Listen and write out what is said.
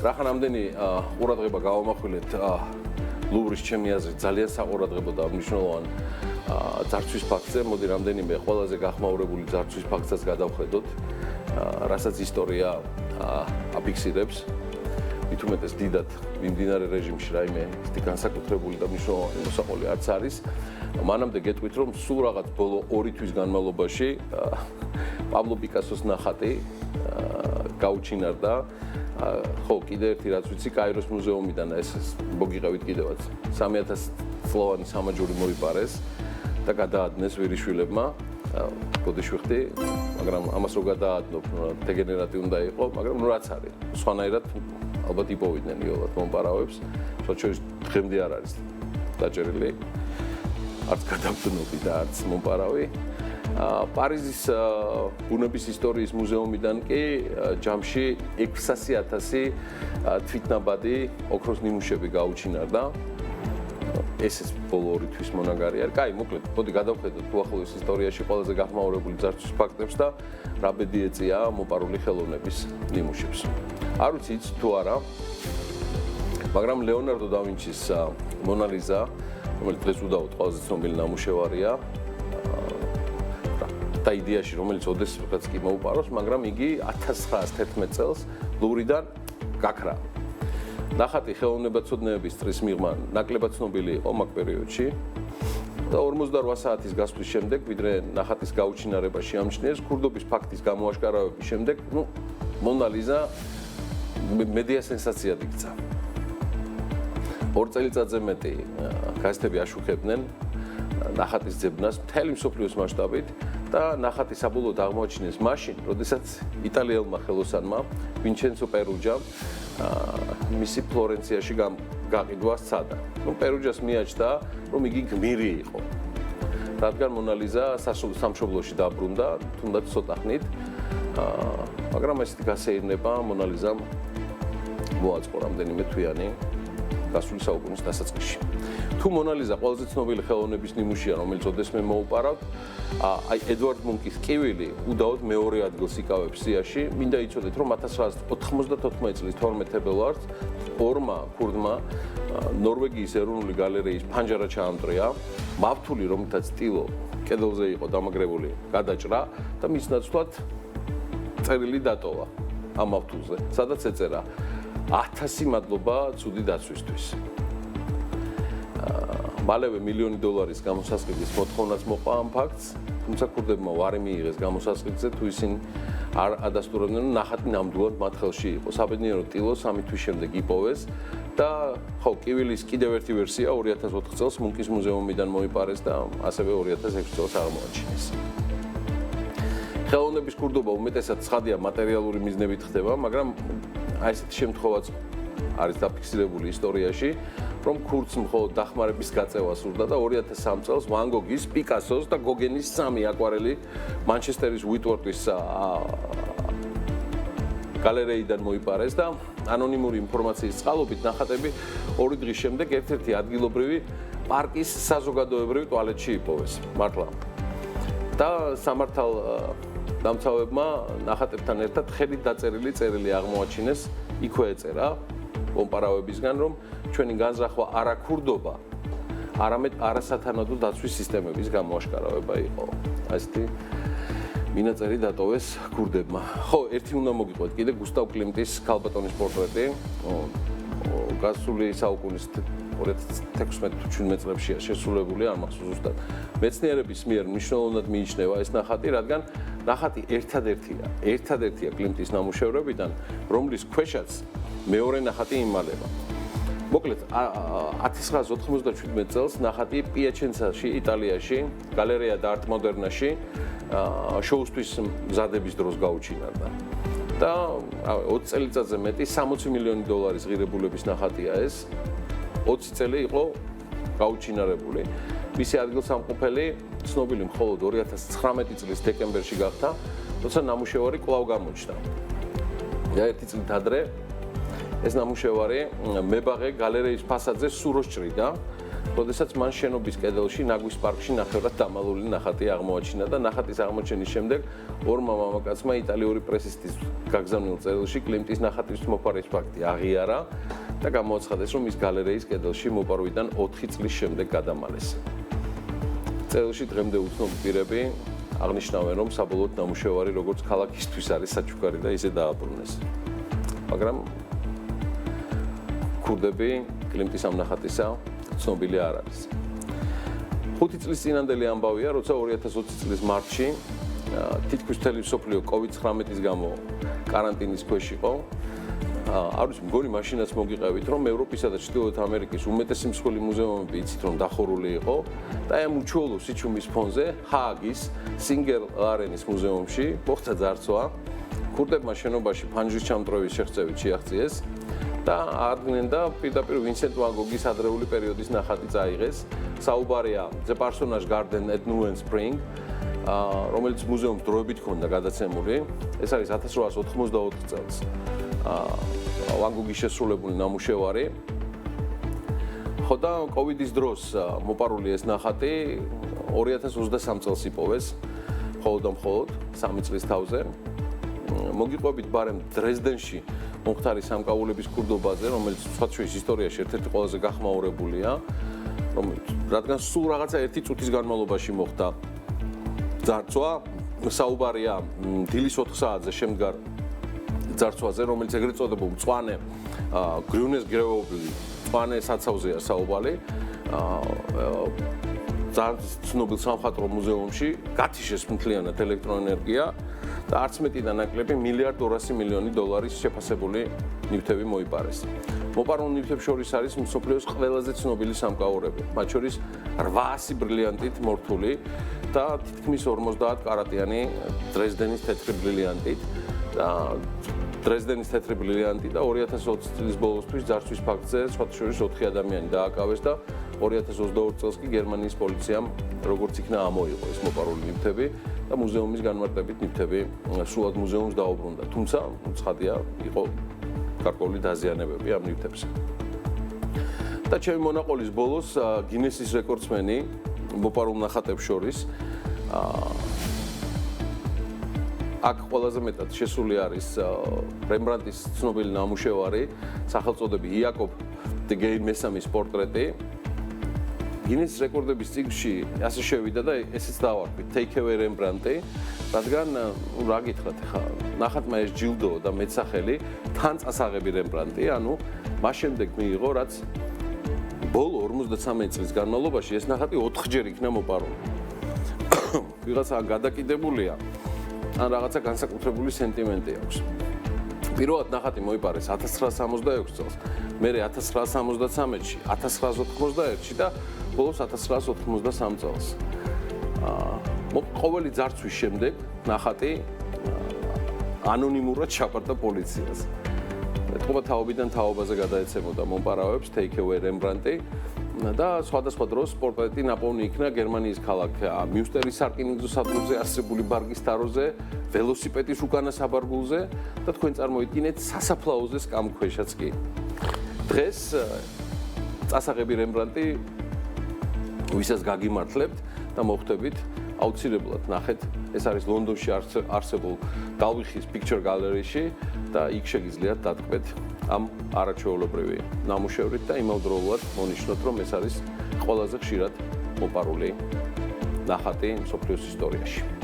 რახან ამდენი ყურადღება გავამახვილეთ ლუვრის ჩემი აზრით ძალიან საყურადღებო და მნიშვნელოვან ძარცვის ფაქტზე, მოდი რამდენიმე ყველაზე გახმაურებული ძარცვის ფაქტსაც გადავხედოთ, რასაც ისტორია აფიქსირებს. მით უმეტეს დიდად მიმდინარე რეჟიმში რაიმე ისეთი განსაკუთრებული და მნიშვნელოვანი მოსაყოლი არც არის. მანამდე გეტყვით, რომ სულ რაღაც ბოლო 2 თვის განმავლობაში პაბლო პიკასოს ნახატი გაუჩინარდა. ხო, კიდე ერთი რაც ვიცი, კაიროს მუზეუმიდან ეს მოგიყევით კიდევაც 3000 წლოვანი სამაჯური მოიპარეს და გადაადნეს ვირიშვილებმა. გოდიშვიხდი, მაგრამ ამას რო გადაადნობ, დეგენერატი უნდა იყო, მაგრამ ნუ რაც არის, სხვანაირად ალბათ იპოვიდნენ იოლად მომპარავებს, თორემ დღემდე არ არის დაჭერილი. არც გადაბმული და არც მომპარავი. პარიზის ბუნების ისტორიის მუზეუმიდან კი ჯამში 600,000 თვითნაბადი ოქროს ნიმუშები გაუჩინარდა. ეს ბოლო 2 თვის მონაგარი არის. კაი, მოკლედ, მოდი გადავხედოთ უახლოეს ისტორიაში ყველაზე გახმაურებული ძარცვის ფაქტებს და რა ბედი ეწია მოპარული ხელოვნების ნიმუშებს. არ ვიცი იცით თუ არა, მაგრამ ლეონარდო და ვინჩის მონა ლიზა, რომელიც დღეს უდავოდ ყველაზე ცნობილი ნამუშევარია, და იდეაში, რომელიც ოდესღაც კი მოუპაროს, მაგრამ იგი 1911 წელს ლუვრიდან გაქრა. ნახატი ხელოვნებაცოდნეების წრის მიღმა ნაკლებად ცნობილი იყო მაგ პერიოდში და 48 საათის გასვლის შემდეგ, ვიდრე ნახატის გაუჩინარება შეამჩნიეს, ქურდობის ფაქტის გამოაშკარავების შემდეგ, მონა ლიზა მედია სენსაციად იქცა. 2 წელიწადზე მეტი გაზეთები აშუქებდნენ ნახატის ძებნას მთელი მსოფლიოს მასშტაბით და ნახატი საბოლოოდ აღმოაჩინეს მაშინ, როდესაც იტალიელმა ხელოსანმა ვინჩენცო პერუჯამ მისი ფლორენციაში გაყიდვა სცადა. პერუჯას მიაჩნდა, რომ იგი გმირი იყო. რადგან მონა ლიზა სამშობლოში დაბრუნდა, თუნდაც ცოტა ხნით, მაგრამ ესეთი გასეირნება მონა ლიზამ მოაწყო რამდენიმე თვიანი გასული საუკუნის დასაწყისში. თუ მონა ლიზა ყველაზე ცნობილი ხელოვნების ნიმუშია, რომელიც ოდესმე მოუპარავთ, აი ედვარდ მუნკის კივილი უდაოდ მეორე ადგილს იკავებს სიაში. მინდა იცოდეთ, რომ 1994 წლის 12 თებერვალს ორმა ქურდმა ნორვეგიის ეროვნული გალერეის ფანჯარა ჩაამტრია, მავთული, რომელთაც ტილო კედელზე იყო დამაგრებული, გადაჭრა და მის ნაცვლად წერილი დატოვა ამ მავთულზე, სადაც ეწერა 1000 მადლობა ცუდი დაცვისთვის. მალევე $1,000,000 გამოსასყიდის მოთხოვნაც მოყვა ამ ფაქტს, თუმცა ქურდებმა უარი მიიღეს გამოსასყიდზე, თუ ისინი არ ადასტურებდნენ, რომ ნახატი ნამდვილად მათ ხელში იყო. საბედნიეროდ ტილო 3 თვის შემდეგ იპოვეს და ხო, კივილის კიდევ ერთი ვერსია 2004 წელს მუნკის მუზეუმიდან მოიპარეს და ასევე 2006 წელს აღმოაჩინეს. ხელოვნების ქურდობა უმეტესად ცხადია მატერიალური მიზნებით ხდება, მაგრამ აი ესეთი შემთხვევაც არის დაფიქსირებული ისტორიაში, რომ ქურდს მხოლოდ დახმარების გაწევა სურდა და 2003 წელს ვან გოგის, პიკასოს და გოგენის 3 აკვარელი მანჩესტერის უიტვორთის გალერეიდან მოიპარეს და ანონიმური ინფორმაციის წყალობით ნახატები 2 დღის შემდეგ ერთ-ერთი ადგილობრივი პარკის საზოგადოებრივი ტუალეტში იპოვეს. მართლა. და სამართალ დამცავებმა ნახატებთან ერთად ხელით დაწერილი წერილი აღმოაჩინეს, იქვე ეწერა მომპარავებისგან, რომ ჩვენი განზრახვა არა ქურდობა, არამედ არასათანადო დაცვის სისტემების გამოაშკარავება იყო. ასეთი მინაწერი დატოვეს ქურდებმა. ხო, ერთი უნდა მოგიყვეთ კიდე გუსტავ კლიმტის ქალბატონის პორტრეტი. გასული საუკუნის 2016-17 წლებშია შესრულებული, არ მახსოვს ზუსტად. მეცნიერების მიერ მნიშვნელოვნად მიიჩნევა ეს ნახატი, რადგან ნახატი ერთადერთია კლიმტის ნამუშევრებიდან, რომლის ქვეშაც მეორე ნახატი იმალება. მოკლედ 1997 წელს ნახატი პიაჩენცაში, იტალიაში, გალერეა და არტ მოდერნაში შოუსთვის მზადების დროს გაუჩინარდა. და 20 წელიწადზე მეტი $60 მილიონი ღირებულების ნახატია ეს. 20 წელი იყო გაუჩინარებული. მისი ადგილსამყოფელი ცნობილი მხოლოდ 2019 წლის დეკემბერში გახდა, თუმცა ნამუშევარი კვლავ გამოჩნდა. და ერთი წლით ადრე ეს ნამუშევარი მებაღე გალერეის ფასადზე სუროს ჭრიდა როდესაც მან შენობის კედელში ნაგვის პარკში ნახევრად დამალული ნახატი აღმოაჩინა და ნახატის აღმოჩენის შემდეგ ორმა მამაკაცმა იტალიური პრესის გაგზავნილ წერილში კლიმტის ნახატის მოპარვის ფაქტი აღიარა და გამოაცხადეს, რომ ის გალერეის კედელში მოპარვიდან 4 წლის შემდეგ გადამალეს. წერილში დღემდე უცნობი პირები აღნიშნავენ, რომ საბოლოოდ ნამუშევარი როგორც ქალაქისთვის არის საჩუქარი და ისე დააბრუნეს. მაგრამ ქურდები კლიმტის ამ ნახატისა ცნობილი არ არის. 5 წლის წინანდელი ამბავია, როცა 2020 წლის მარტში თითქმის მთელი მსოფლიო COVID-19-ის გამო კარანტინის ქვეშ იყო. არ ვიცი, მგონი მაშინაც მოგიყევით, რომ ევროპისა და ჩრდილოეთ ამერიკის უმეტესი მსხვილი მუზეუმები იცით, რომ დახურული იყო და ამ უჩვეულო სიჩუმის ფონზე ჰააგის სინგერ-ლარენის მუზეუმში მოხდა ძარცვა. ქურდებმა შენობაში ფანჯრის ჩამტვრევის შეღწევით შეაღწიეს და აღდგნენ და პირდაპირ ვინსენტ ვან გოგის ადრეული პერიოდის ნახატი წაიღეს. საუბარია The Parsonage Garden at New Spring, რომელიც მუზეუმს დროებით ჰქონდა გადაცემული. ეს არის 1884 წელს. ვან გოგის შესრულებული ნამუშევარი. ხო და კოვიდის დროს მოპარული ეს ნახატი 2023 წელს იპოვეს, მხოლოდ და მხოლოდ 3 წლის თავზე. მოგიყვებით ბარემ დრეზდენში მომხდარი სამკაულების ქურდობაზე, რომელიც სხვადასხვა ისტორიაში ერთ-ერთი ყველაზე გახმაურებულია, რადგან სულ რაღაცა 1 წუთის განმავლობაში მოხდა ძარცვა. საუბარია დილის 4 საათზე შემდგარ ძარცვაზე, რომელიც ეგრეთ წოდებულ მწვანე გრიუნეს გრეობლი მწვანე საცავზეა საუბარი. ძალიან ცნობილ სამხატვრო მუზეუმში გათიშეს მთლიანად ელექტროენერგია და არც მეტი და ნაკლები $1.2 მილიარდი შეფასებული ნივთები მოიპარეს. მოპარულ ნივთებს შორის არის მსოფლიოს ყველაზე ცნობილი სამკაულები, მათ შორის 800 ბრილიანტით მორთული და თითქმის 50 კარატიანი დრეზდენის თეთრი ბრილიანტით და დრეზდენის თეთრი ბრილიანტი და 2020 წლის ბოლოსთვის ძარცვის ფაქტზე სხვათა შორის 4 ადამიანი დააკავეს და 2022 წელს კი გერმანიის პოლიციამ როგორც იქნა ამოიღო ეს მოპარული ნივთები და მუზეუმის განმარტებით ნივთები სრულად მუზეუმს დაუბრუნდა. თუმცა ცხადია, იყო გარკვეული დაზიანებები ამ ნივთებზე. და ჩემი მონაყოლის ბოლოს გინესის რეკორდსმენი მოპარულ ნახატებს შორის აქ ყველაზე მეტად შესული არის რემბრანდტის ცნობილი ნამუშევარი, სახელწოდები იაკობ დე გეინ მესამის პორტრეტი. გინესის რეკორდების წიგნში ასე შევიდა და ესეც დავარქვით, Take Away Rembrandt, რადგან რა გითხრათ ხა, ნახატმა ეს ჯილდო და მეცახელი თან წასაღები რემბრანდტი, ანუ მას შემდეგ მიიღო, რაც ბოლო 53 წლის განმავლობაში ეს ნახატი 4-ჯერ იქნა მოპარული. ვიღაცა გადაკიდებულია ან რაღაცა განსაკუთრებული სენტიმენტი აქვს. პირველად ნახატი მოიპარეს 1966 წელს, მერე 1973-ში, 1991-ში და ბოლოს 1993 წელს. ყოველი ძარცვის შემდეგ ნახატი ანონიმურად ჩაბარდა პოლიციას. ეთყობა თაობიდან თაობაზე გადაეცემოდა მომპარავებს Take Away Rembrandt და სხვადასხვა დროს პორტრეტი ნაპოვნი იქნა გერმანიის ქალაქ მიუსტერის სარკინიგზო სადგურზე არსებული ბარგის თაროზე, ველოსიპედის უკანა საბარგულზე და თქვენ წარმოიდგინეთ სასაფლაოზე სკამქვეშაც კი. დღეს წასაღები რემბრანდტი ვისაც გაგიმართლებთ და მოხვდებით, აუცილებლად ნახეთ, ეს არის ლონდონში არსებულ Dalvich Picture Gallery-ში და იქ შეგიძლიათ დატკბეთ ამ არაჩვეულებრივი ნამუშევრით და იმავდროულად მონიშნოთ, რომ ეს არის ყველაზე ხშირად მოპარული ნახატი მსოფლიოს ისტორიაში.